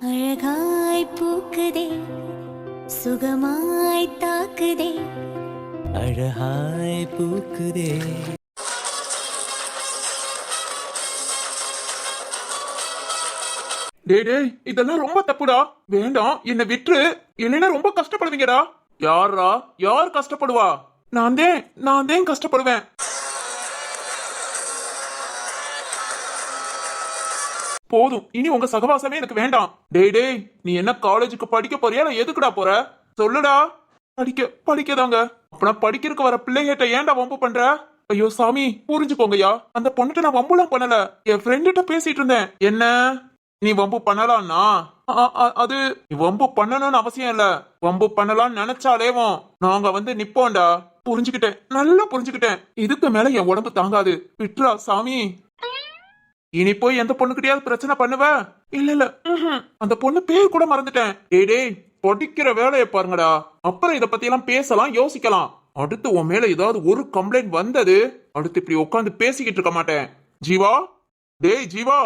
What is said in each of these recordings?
அழகாய் பூக்குதே சுகமாய் தாக்குதே அழகாய் பூக்குதே. டேய் டேய் இதெல்லாம் ரொம்ப தப்புடா. வேண்டாம், என்ன விட்டுரு. இல்லைன்னா ரொம்ப கஷ்டப்படுவீங்கடா. யாரா யார் கஷ்டப்படுவா? நான் தான் கஷ்டப்படுவேன். போதும், இனி உங்க சகவாசமே எனக்கு வேண்டாம். டேய் டேய் நீ என்ன காலேஜுக்கு படிக்க போறியா இல்ல எதுக்குடா போற? சொல்லுடா. படிக்கதாங்க. அப்பனா படிக்கிறதுக்கு வர பிள்ளைகிட்ட ஏன்டா வம்பு பண்ற? ஐயோ சாமி, புரிஞ்சுக்கோங்கய்யா. அந்த பொண்ணுகிட்ட நான் வம்புலாம் பண்ணல. என் ஃப்ரெண்டுகிட்ட பேசிட்டு இருந்தேன். என்ன நீ வம்பு பண்ணலாம்னா? அது நீ வம்பு பண்ணணும்னு அவசியம் இல்ல. வம்பு பண்ணலாம்னு நினைச்சாலேவும் நாங்க வந்து நிப்போம்டா. புரிஞ்சுக்கிட்டேன், நல்லா புரிஞ்சுக்கிட்டேன். இதுக்கு மேல என் உடம்பு தாங்காது. விட்ரா சாமி. இனி போய் எந்த பொண்ணுகிட்டயாவது பிரச்சனை பண்ணுவ? இல்ல அந்த பொண்ணு பேர் கூட மறந்துட்டேன். டேய் டேய் படிக்கிற வேலையை பாருங்கடா. அப்புறம் இத பத்தி எல்லாம் பேசலாம், யோசிக்கலாம். அடுத்து உன் மேல ஏதாவது ஒரு கம்ப்ளைண்ட் வந்தது, அடுத்து இப்படி உட்காந்து பேசிக்கிட்டு இருக்க மாட்டேன். ஜீவா, டேய் ஜீவா,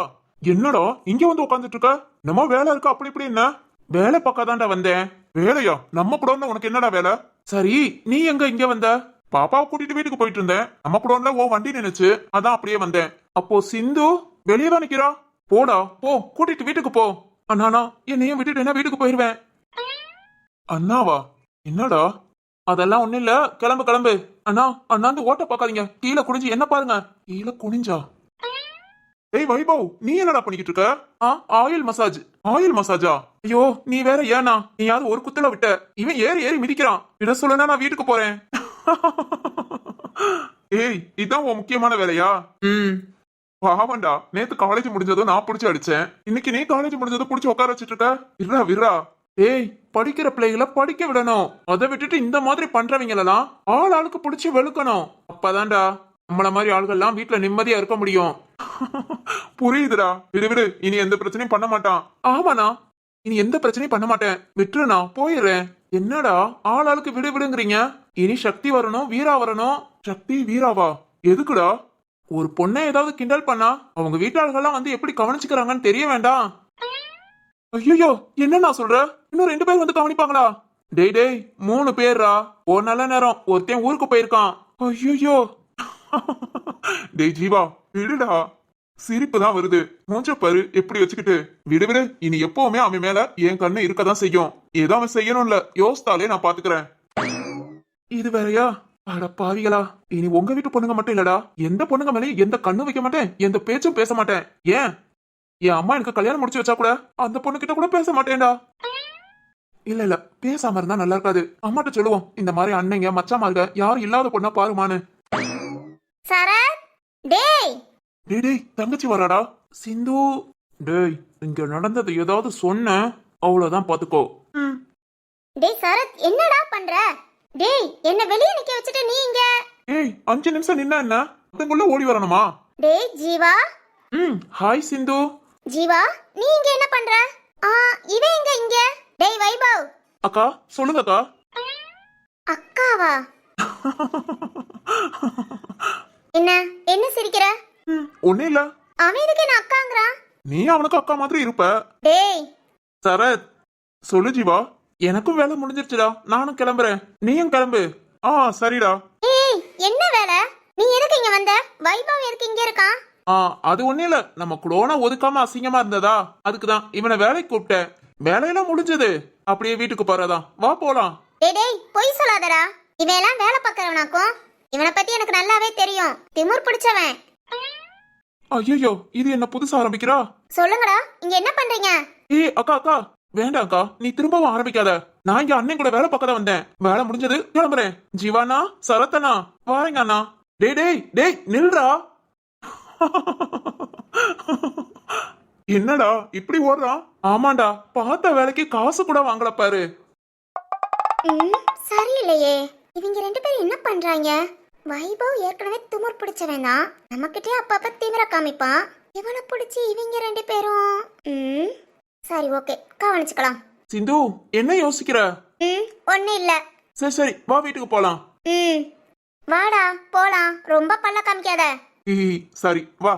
என்னடா இங்க வந்து உட்காந்துட்டு இருக்க? நம்ம வேலை இருக்கா? அப்படி இப்படி என்ன வேலை பக்காதான்டா வந்தேன். வேலையா? நம்ம கூட உனக்கு என்னடா வேலை? சரி, நீ எங்க இங்க வந்த? பாப்பாவை கூட்டிட்டு வீட்டுக்கு போயிட்டு இருந்தேன். நம்ம கூட ஓ வண்டி நினைச்சு அதான் அப்படியே வந்தேன். அப்போ சிந்து வெளியே தான் நிக்கிறா. போடா போ, கூட்டிட்டு வீட்டுக்கு போ. அண்ணானா என்னையும் விட்டுட்டு என்ன வீட்டுக்கு போயிருவேன். அண்ணாவா? என்னடா? அதெல்லாம் ஒண்ணு இல்ல, கிளம்பு கிளம்பு. அண்ணா அண்ணாந்து ஓட்ட பாக்காதீங்க, கீழே குனிஞ்சு என்ன பாருங்க. கீழே குனிஞ்சா? ஏய் வைபவ், நீ என்னடா பண்ணிக்கிட்டு இருக்க? Oil massage. ஆயில் மசாஜா? ஐயோ நீ வேற ஏனா, நீ யாரும் ஒரு குத்துல விட்ட. இவன் ஏறி ஏறி மிதிக்கிறான். இட சொல்லுனா நான் வீட்டுக்கு போறேன். ஏய் இதான் உன் முக்கியமான வேலையா? பாவண்டா, நேத்து காலேஜ் முடிஞ்சதும் நான் புடிச்சு அடிச்சேன். இன்னைக்கு நீ காலேஜ் முடிஞ்சதும் புடிச்சு உட்கார வச்சிட்டு இருக்க. விரா. ஏய் படிக்கிற பிள்ளைகளை படிக்க விடணும். அதை விட்டுட்டு இந்த மாதிரி பண்றவங்களெல்லாம் ஆள் ஆளுக்கு புடிச்சு வெளுக்கணும். அப்பதான்டா நம்மள மாதிரி ஆள்கள்லாம் வீட்டுல நிம்மதியா இருக்க முடியும். புரியுதுடா. விடு, இனி எந்த பிரச்சனையும் பண்ண மாட்டான். ஆமாண்ணா, இனி எந்த பிரச்சனையும் பண்ண மாட்டேன். விட்டுருண்ணா, போயிடுறேன். என்னடா ஆள் ஆளுக்கு விடுங்கிறீங்க? இனி சக்தி வரணும், வீரா வரணும். சக்தி வீராவா? எதுக்குடா? ஒரு பொண்ணை ஏதாவது கிண்டல் பண்ணா அவங்க வீட்டாளர்கள்லாம் வந்து எப்படி கவனிச்சுக்கிறாங்கன்னு தெரிய வேண்டாம். ஐயோ என்ன நான் சொல்ற? இன்னும் 2 பேர் வந்து கவனிப்பாங்களா? டேய் டேய் 3 பேர்ரா. ஒரு நல்ல நேரம் ஒருத்தன் ஊருக்கு போயிருக்கான். ஐயோ. டேய் ஜீவா விடுடா. சிரிப்பு தான் வருது. மூஞ்ச பாரு எப்படி வச்சுக்கிட்டு. விடு, இனி எப்பவுமே அவன் மேல என் கண்ணு இருக்கதான் செய்யும். ஏதோ அவன் செய்யணும்ல, யோசித்தாலே நான் பாத்துக்கிறேன். இது வேறையா? அட பாவிகளா, இனி உங்க வீட்டு பொண்ணுங்க மட்டும் இல்லடா, எந்த பொண்ணுங்க மேலேயும் எந்த கண்ணு வைக்க மாட்டேன், எந்த பேச்சும் பேச மாட்டேன். ஏன் என் அம்மா எனக்கு கல்யாணம் முடிச்சு வச்சா கூட அந்த பொண்ணு கிட்ட கூட பேச மாட்டேன்டா. இல்ல பேசாம இருந்தா நல்லா இருக்காது. அம்மாட்ட சொல்லுவோம், இந்த மாதிரி அண்ணங்க மச்சாமார்க யாரும் இல்லாத பொண்ணா பாருமான்னு. சரத், டேய் டேய் தங்கச்சி வராடா. சிந்து, டேய் இங்க நடந்தது ஏதாவது சொன்ன அவ்வளவுதான் பாத்துக்கோ. டேய் சரத், என்னடா பண்ற? டேய் என்ன வெளிய நிக்க வச்சிட்டு நீ இங்க? ஏய் 5 நிமிஷம் நின்னா என்ன? அதுக்குள்ள ஓடி வரணுமா? டேய் ஜீவா. ஹாய் சிந்து. ஜீவா நீ இங்க என்ன பண்ற? இவன் எங்க இங்க? டேய் வைபவ். அக்கா சொல்லுங்க அக்கா. அக்காவா? என்ன சிரிக்கிற? ஒண்ணே இல்ல. அவன் எதுக்கு என்ன அக்காங்கறான்? நீ அவனுக்கு அக்கா மாதிரி இருப்ப. டேய் சரத் சொல்லு ஜீவா. எனக்கும் வேலை முடிஞ்சிருச்சுடா, நானும் கிளம்புறேன். நீயும் கிளம்பு. சரிடா. ஏய் என்ன வேலை? நீ எதுக்கு இங்க வந்த? வைபவ் எதுக்கு இங்க இருக்கான்? அது ஒண்ணு இல்ல, நம்ம குளோனா ஒதுக்காம அசிங்கமா இருந்ததா, அதுக்குதான் இவனை வேலைக்கு கூப்பிட்டேன். வேலையெல்லாம் முடிஞ்சது, அப்படியே வீட்டுக்கு போறதா. வா போலாம். டேய் பொய் சொல்லாதடா. இவன் எல்லாம் வேலை பார்க்கறவனாக்கும். இவனை பத்தி எனக்கு நல்லாவே தெரியும். திமிர் பிடிச்சவன். ஐயோ இது என்ன புதுசா ஆரம்பிக்கிறா? சொல்லுங்கடா, இங்க என்ன பண்றீங்க? ஏய் அக்கா வேண்டாம் அக்கா, நீ திரும்பவும் ஆரம்பிக்காத. நான் இங்க அண்ணன் கூட வேலை பார்க்க தான் வந்தேன். வேலை முடிஞ்சது, கிளம்புறேன். ஜீவானா சரத்தனா வாரங்க அண்ணா. டேய் நில்றா. என்னடா இப்படி ஓடுறான்? ஆமாண்டா, பார்த்த வேலைக்கு காசு கூட வாங்கல பாரு. சரியில்லையே, இவங்க 2 பேரும் என்ன பண்றாங்க? வைபவ் ஏற்கனவே துமுர் பிடிச்சவன் தான், நம்மகிட்டே அப்பப்ப திமிர காமிப்பான். இவனை பிடிச்சி இவங்க 2 பேரும் சரி ஓகே, கவனிச்சுக்கலாம். சிந்து என்ன யோசிக்கிற? ஒண்ணு இல்ல. சரி வா வீட்டுக்கு போலாம். வாடா போலாம், ரொம்ப பல்ல காமிக்காத. சரி வா.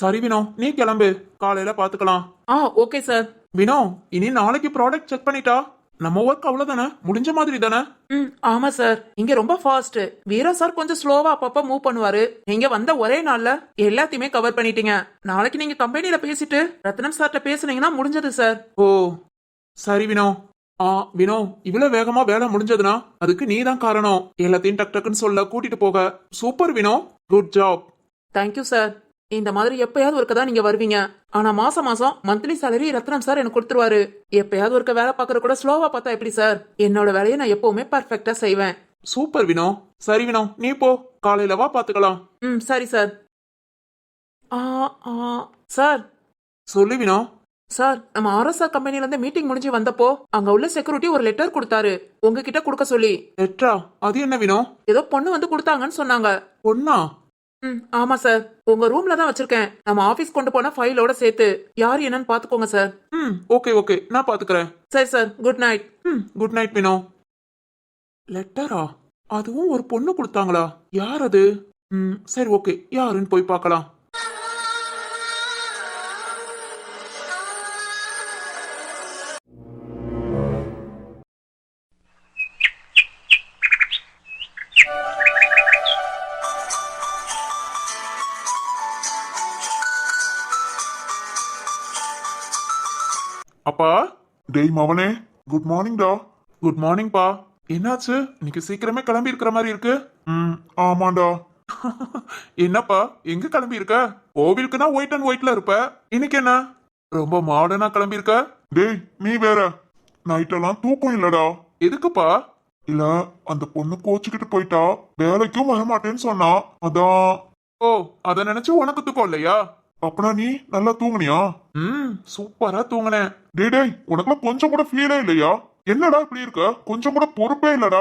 சரி வினோ, நீ கிளம்பு, காலையில பாத்துக்கலாம். Okay sir. வினோ, இனி நாளைக்கு ப்ராடக்ட் செக் பண்ணிட்டா நம்ம ஒர்க் அவ்வளவுதானே, முடிஞ்ச மாதிரி தானே? ஆமா சார், இங்க ரொம்ப ஃபாஸ்ட். வீரா சார் கொஞ்சம் ஸ்லோவா அப்பப்ப மூவ் பண்ணுவாரு. நீங்க வந்த ஒரே நாள்ல எல்லாத்தையுமே கவர் பண்ணிட்டீங்க. நாளைக்கு நீங்க கம்பெனில பேசிட்டு ரத்னம் சார்ட்ட பேசுனீங்கன்னா முடிஞ்சது சார். ஓ சரி வினோ. வினோ, இவ்வளவு வேகமா வேலை முடிஞ்சதுன்னா அதுக்கு நீ தான் காரணம். எல்லாத்தையும் டக் டக்குன்னு சொல்ல கூட்டிட்டு போக. Super Vino, good job. Thank you sir. இந்த மாதிரி எப்பயாவது ஒருக்க தான் நீங்க வருவீங்க. ஆனா மாசம் மாசம் மந்த்லி சேலரி ரத்னம் சார் எனக்கு கொடுத்துருவாரு. எப்பயாவது ஒருக்க வேலை பார்க்கற கூட ஸ்லோவா பார்த்தா எப்படி சார்? என்னோட வேலையை நான் எப்பவுமே பர்ஃபெக்டா செய்வேன். சூப்பர் வினோ. சரி வினோ, நீ போ, காலையில வா பாத்துக்கலாம். சரி சார். சார். சொல்லு வினோ. சார், நம்ம ஆர்எஸ்ஆர் கம்பெனில இருந்து மீட்டிங் முடிஞ்சு வந்தப்போ அங்க உள்ள செக்யூரிட்டி ஒரு லெட்டர் கொடுத்தாரு உங்ககிட்ட கொடுக்க சொல்லி. லெட்டரா? அது என்ன வினோ? ஏதோ பொண்ணு வந்து கொடுத்தாங்கன்னு சொன்னாங்க. பொண்ணா? ஆமா சார், உங்க ரூம்ல தான் வச்சிருக்கேன். நம்ம ஆபீஸ் கொண்டு போன ஃபைலோட சேர்த்து. யார் என்னன்னு பாத்துக்கோங்க சார். ஓகே ஓகே, நான் பாத்துக்கிறேன். சரி sir, good night. Good night Vino. லெட்டரா? அதுவும் ஒரு பொண்ணு கொடுத்தாங்களா? யார் அது? சரி ஓகே, யாருன்னு போய் பார்க்கலாம். அப்பா. டேய் மவனே, குட் மார்னிங் டா. குட் மார்னிங் பா. என்னாச்சு, இன்னைக்கு சீக்கிரமே கிளம்பி இருக்கிற மாதிரி இருக்கு. ஆமாண்டா. என்னப்பா, எங்க கிளம்பி இருக்க? கோவிலுக்குனா ஒயிட் அண்ட் ஒயிட்ல இருப்ப, இன்னைக்கு என்ன ரொம்ப மாடர்னா கிளம்பி இருக்க? டேய் நீ வேற, நைட்டெல்லாம் தூக்கம் இல்லடா. எதுக்குப்பா? இல்ல, அந்த பொண்ணு கோச்சுக்கிட்டு போயிட்டா, வேலைக்கும் வரமாட்டேன்னு சொன்னா, அதான். ஓ, அத நினைச்சு உனக்கு தூக்கம் இல்லையா? அப்பனா நீ நல்லா தூங்குனியா? சூப்பரா தூங்கினேன். டேய் உனக்குலாம் கொஞ்சம் கூட ஃபீலே இல்லையா? என்னடா இப்படி இருக்க? கொஞ்சம் கூட பொறுப்பே இல்லடா.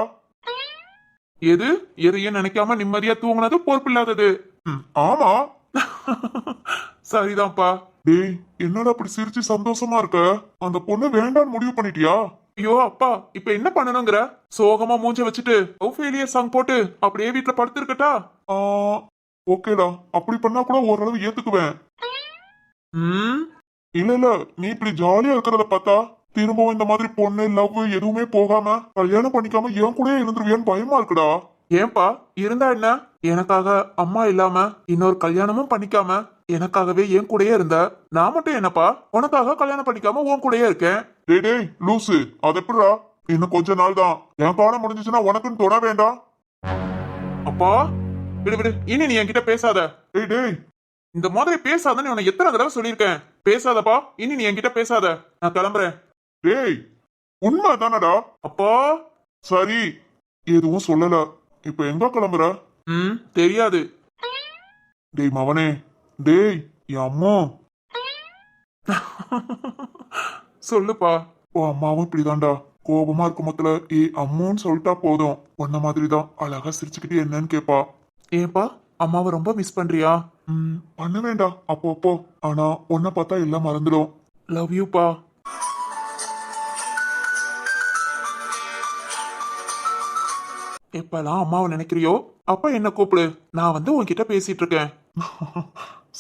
எது எதையும் நினைக்காம நிம்மதியா தூங்குனது பொறுப்பு இல்லாதது. ஆமா. சரிதான்ப்பா. டேய் என்னடா இப்படி சிரிச்சு சந்தோஷமா இருக்க? அந்த பொண்ணு வேண்டான்னு முடிவு பண்ணிட்டியா? ஐயோ அப்பா, இப்ப என்ன பண்ணணுங்கிற? சோகமா மூஞ்ச வச்சுட்டு ஃபெயிலியர் சாங் போட்டு அப்படியே வீட்டுல படுத்திருக்கட்டா? ஓகேடா, அப்படி பண்ணா கூட ஓரளவு ஏத்துக்குவேன். இல்ல இல்ல, நீ இப்படி ஜாலியா இருக்கிறத பார்த்தா திரும்பவும் இந்த மாதிரி பொண்ணு லவ் எதுவுமே போகாம கல்யாணம் பண்ணிக்காம என் கூட இருந்துருவியான்னு பயமா இருக்குடா. ஏன்பா, இருந்தா என்ன? எனக்காக அம்மா இல்லாம இன்னொரு கல்யாணமும் பண்ணிக்காம எனக்காகவே என் கூடயே இருந்த. நான் மட்டும் என்னப்பா உனக்காக கல்யாணம் பண்ணிக்காம உன் கூடயே இருக்கேன். டேய் லூசு, அது எப்படிடா? இன்னும் கொஞ்ச நாள் தான், என் காலம் முடிஞ்சிச்சுன்னா உனக்குன்னு தொட வேண்டாம். அப்பா விடு விடு, இனி நீ என்கிட்ட பேசாத. டேய் இந்த மாதிரி பேசாதன்னு உனக்கு எத்தனை தடவை சொல்லியிருக்கேன். பேசாதப்பா, இனி நீ என்கிட்ட பேசாத. நான் கிளம்புறேன். டேய் உண்மை தானடா? அப்பா. சரி, எதுவும் சொல்லல. இப்ப எங்க கிளம்புற? தெரியாது. டேய் மவனே, டேய் என் அம்மா. சொல்லுப்பா. ஓ அம்மாவும் இப்படிதான்டா, கோபமா இருக்கும் மொத்தல அம்மான்னு சொல்லிட்டா போதும், உன்ன மாதிரிதான் அழகா சிரிச்சுக்கிட்டு என்னன்னு கேப்பா. ஏன்பா, அம்மாவை ரொம்ப மிஸ் பண்றியா? பண்ண வேண்டாம் அப்போ, ஆனா உன்னை பார்த்தா எல்லாம் மறந்துடும். லவ் யூப்பா. எப்பெல்லாம் அம்மாவை நினைக்கிறியோ அப்ப என்ன கூப்பிடு, நான் வந்து உன்கிட்ட பேசிட்டு இருக்கேன்.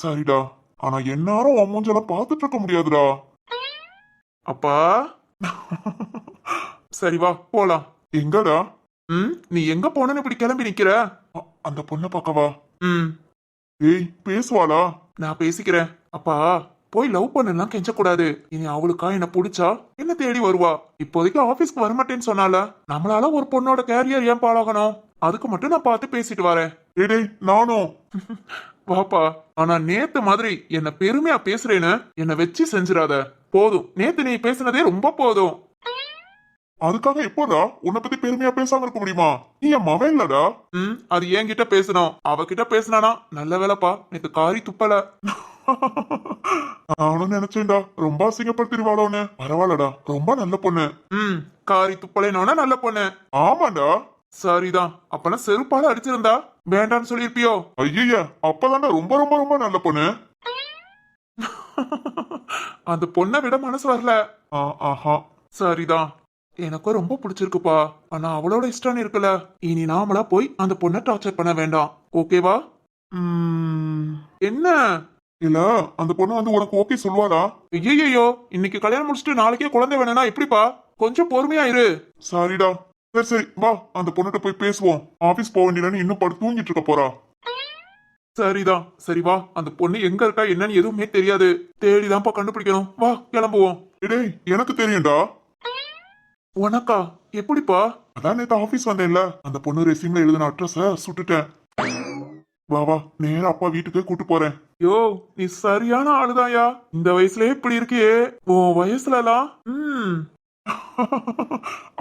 சரிடா, ஆனா என்னாரும் உன் மூஞ்செல்லாம் பார்த்துட்டு இருக்க முடியாதுடா. அப்பா. சரி வா போலாம். எங்கடா? நீ எங்க போனன்னு இப்படி கிளம்பி நிக்கிற? அந்த பொண்ணை பார்க்கவா? ம். ஏய் பேசுவாளா? நான் பேசிக்கிறேன். அப்பா, போய் லவ் பண்ணலாம் கெஞ்சக்கூடாது. இனி அவளுக்கா என்ன பிடிச்சா என்ன தேடி வருவா. இப்போதைக்கு ஆபீஸ்க்கு வரமாட்டேன்னு சொன்னால நம்மளால ஒரு பொண்ணோட கேரியர் ஏன் பாழாகணும்? அதுக்கு மட்டும் நான் பார்த்து பேசிட்டு வரேன். டேய் நானும். வாப்பா. ஆனா நேத்து மாதிரி என்ன பெருமையா பேசுறேன்னு என்ன வச்சு செஞ்சிடாத. போதும், நேத்து நீ பேசுனதே ரொம்ப போதும். அதுக்காக எப்போடா உன்னை பத்தி பெருமையா பேசாம இருக்க முடியுமா? நீ என் மவன் இல்லடா. அது என்கிட்ட பேசணும், அவகிட்ட பேசினானா நல்ல வேலைப்பா, நேத்து காரி துப்பல. நானும் நினைச்சேன்டா ரொம்ப அசிங்கப்படுத்திடுவாளோன்னு. பரவாயில்லடா, ரொம்ப நல்ல பொண்ணு. காரி துப்பலைனோனா நல்ல பொண்ணு. ஆமாண்டா. சரிதான், அப்பனா செருப்பால அடிச்சிருந்தா வேண்டான்னு சொல்லிருப்பியோ? ஐய, அப்பதான்டா ரொம்ப ரொம்ப ரொம்ப நல்ல பொண்ணு. அந்த பொண்ணை விட மனசு வரல. ஆஹா. சரிதான், எனக்கும் ரொம்ப பிடிச்சிருக்குப்பா. ஆனா அவளோட இஷ்டம் இருக்குல்ல, இனி நாமளா போய் அந்த பொண்ணை டார்ச்சர் பண்ண வேண்டாம். ஓகேவா? என்ன இல்ல அந்த பொண்ணு வந்து உனக்கு ஓகே சொல்லுவாளா? ஐயோ, இன்னைக்கு கல்யாணம் முடிச்சுட்டு நாளைக்கே குழந்தை வேணும்னா எப்படிப்பா? கொஞ்சம் பொறுமையா இரு. சரிடா. சரி சரி வா அந்த பொண்ணுகிட்ட போய் பேசுவோம். ஆபீஸ் போக வேண்டியதுன்னு இன்னும் படுத்து தூங்கிட்டு இருக்க போறா. சரிதான், சரி வா. அந்த பொண்ணு எங்க இருக்கா என்னன்னு எதுவுமே தெரியாது. தேடிதான்ப்பா கண்டுபிடிக்கணும். வா கிளம்புவோம். டேய் எனக்கு தெரியும்டா. உனக்கா? எப்படிப்பா? அதான் நேத்து ஆபீஸ் வந்தேன்ல, அந்த பொண்ணு ரெசியூம்ல எழுதின அட்ரஸ சுட்டுட்டேன். வா வா நேரா அப்பா வீட்டுக்கே கூட்டு போறேன். யோ, நீ சரியான ஆளுதாயா. இந்த வயசுலயே இப்படி இருக்கியே. உன் வயசுலலாம்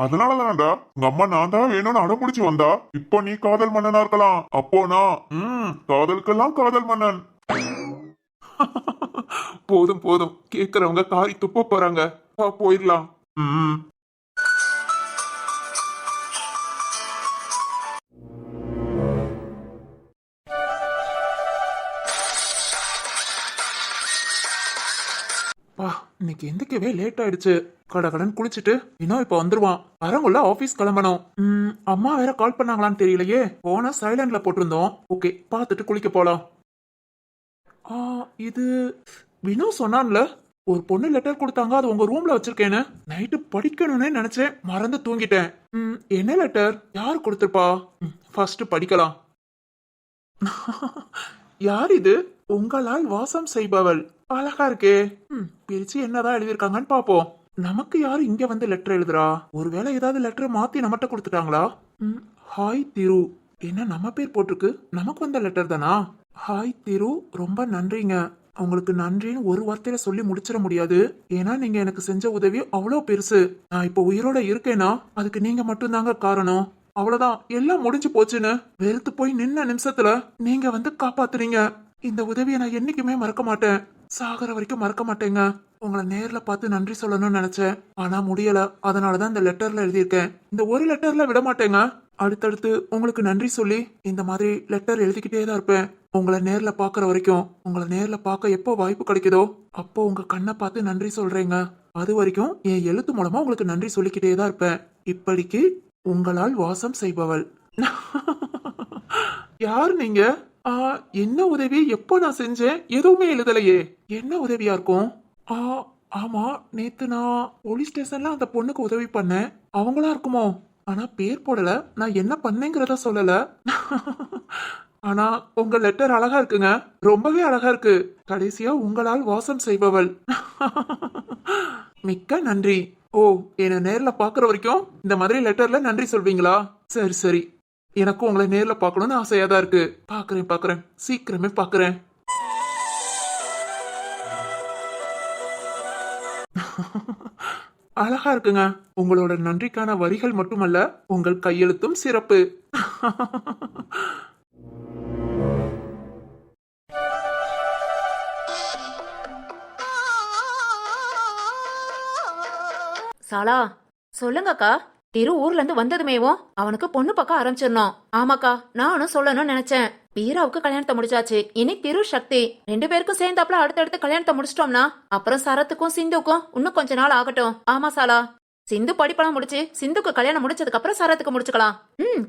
அதனாலதான்டா உங்க அம்மா நான் தான் வேணும்னு அடம்பிடிச்சு வந்தா. இப்போ நீ காதல் மன்னனா இருக்கலாம், அப்போ நான் காதலுக்கெல்லாம் காதல் மன்னன். போதும் போதும், கேக்குறவங்க காரி துப்ப போறாங்க. வா போயிடலாம். ம் பா, இன்னைக்கு எந்திக்கவே லேட் ஆயிடுச்சு. கடகடன் குளிச்சுட்டு இன்னும் இப்ப வந்துருவான். வரங்குள்ள ஆபீஸ் கிளம்பணும். அம்மா வேற கால் பண்ணாங்களான்னு தெரியலையே. போன சைலண்ட்ல போட்டிருந்தோம். ஓகே, பார்த்துட்டு குளிக்க போலாம். இது வினு சொன்னான்ல, ஒரு பொண்ணு லெட்டர் கொடுத்தாங்க, அது உங்க ரூம்ல வச்சிருக்கேன்னு. நைட்டு படிக்கணும்னு நினைச்சேன், மறந்து தூங்கிட்டேன். என்ன லெட்டர்? யார் கொடுத்திருப்பா? ஃபர்ஸ்ட் படிக்கலாம். யார் இது? உங்களால் வாசம் செய்பவள். அழகா இருக்கே. பிரிச்சு என்னதான் எழுதியிருக்காங்கன்னு பாப்போம். நமக்கு யாரு இங்க வந்து லெட்டர் எழுதுறா? ஒருவேளை ஏதாவது லெட்டர் மாத்தி நம்மகிட்ட கொடுத்துட்டாங்களா? ஹாய் திரு. என்ன நம்ம பேர் போட்டிருக்கு? நமக்கு வந்த லெட்டர் தானா? ஹாய் திரு, ரொம்ப நன்றிங்க. உங்களுக்கு நன்றின்னு ஒரு வார்த்தையில சொல்லி முடிச்சிட முடியாது. ஏன்னா நீங்க எனக்கு செஞ்ச உதவி அவ்வளோ பெருசு. நான் இப்போ உயிரோட இருக்கேனா அதுக்கு நீங்க மட்டும்தாங்க காரணம். அவ்வளவுதான், எல்லாம் முடிஞ்சு போச்சுன்னு வெறுத்து போய் நின்ன நிமிஷத்துல நீங்க வந்து காப்பாத்துறீங்க. இந்த உதவியை நான் என்னைக்குமே மறக்க மாட்டேன். சாகர வரைக்கும் மறக்க மாட்டேங்க. உங்களை நேர்ல பார்த்து நன்றி சொல்லணும்னு நினைச்சேன், ஆனா முடியல. அதனாலதான் இந்த லெட்டர்ல எழுதியிருக்கேன். இந்த ஒரு லெட்டர்ல விட மாட்டேங்க. அடுத்தடுத்து உங்களுக்கு நன்றி சொல்லி இந்த மாதிரி லெட்டர் எழுதிக்கிட்டே தான் இருப்பேன். உங்களை நேர்ல பாக்குற வரைக்கும். உங்களை நேர்ல பார்க்க எப்போ வாய்ப்பு கிடைக்குதோ அப்போ உங்க கண்ணை பார்த்து நன்றி சொல்றேங்க. அது வரைக்கும் என் எழுத்து மூலமா உங்களுக்கு நன்றி சொல்லிக்கிட்டே தான் இருப்பேன். இப்படிக்கு உங்களால் வாசம் செய்பவள். யார் நீங்க? என்ன உதவி எப்போ நான் செஞ்சேன்? எதுவுமே எழுதலையே. என்ன உதவியா இருக்கும்? ஆமா, நேத்து நான் போலீஸ் ஸ்டேஷன்ல அந்த பொண்ணுக்கு உதவி பண்ணேன். அவங்களா இருக்குமோ? ஆனா பேர் போடல, நான் என்ன பண்ணேங்கிறத சொல்லல. ஆனா உங்க லெட்டர் அழகா இருக்குங்க, ரொம்பவே அழகா இருக்கு. கடைசியா உங்களால் வாசம் செய்பவள். மிக்க நன்றி. ஓ, என்ன நேர்ல பாக்குற வரைக்கும் இந்த மாதிரி லெட்டர்ல நன்றி சொல்வீங்களா? சரி சரி, எனக்கும் உங்களை நேர்ல பார்க்கணும்னு ஆசையா தான் இருக்கு. பாக்குறேன், சீக்கிரமே பாக்குறேன். அழகா இருக்குங்க. உங்களோட நன்றிக்கான வரிகள் மட்டுமல்ல, உங்கள் கையெழுத்தும் சிறப்பு. சாலா, சொல்லுங்கக்கா. திரு ஊர்ல இருந்து வந்ததுமேவும் அவனுக்கு பொண்ணு பார்க்க ஆரம்பிச்சிடணும். ஆமாக்கா, நானும் சொல்லணும்னு நினைச்சேன். வீராவுக்கு கல்யாணத்தை முடிச்சாச்சு. இனி திரு சக்தி 2 பேருக்கும் சேர்ந்தாப்புல அடுத்தடுத்து கல்யாணத்தை முடிச்சிட்டோம்னா அப்புறம் சரத்துக்கும் சிந்துக்கும் இன்னும் கொஞ்ச நாள் ஆகட்டும். ஆமா சாலா, சிந்து படிப்பெல்லாம் முடிச்சு சிந்துக்கு கல்யாணம் முடிச்சதுக்கு அப்புறம் சரத்துக்கு முடிச்சுக்கலாம்.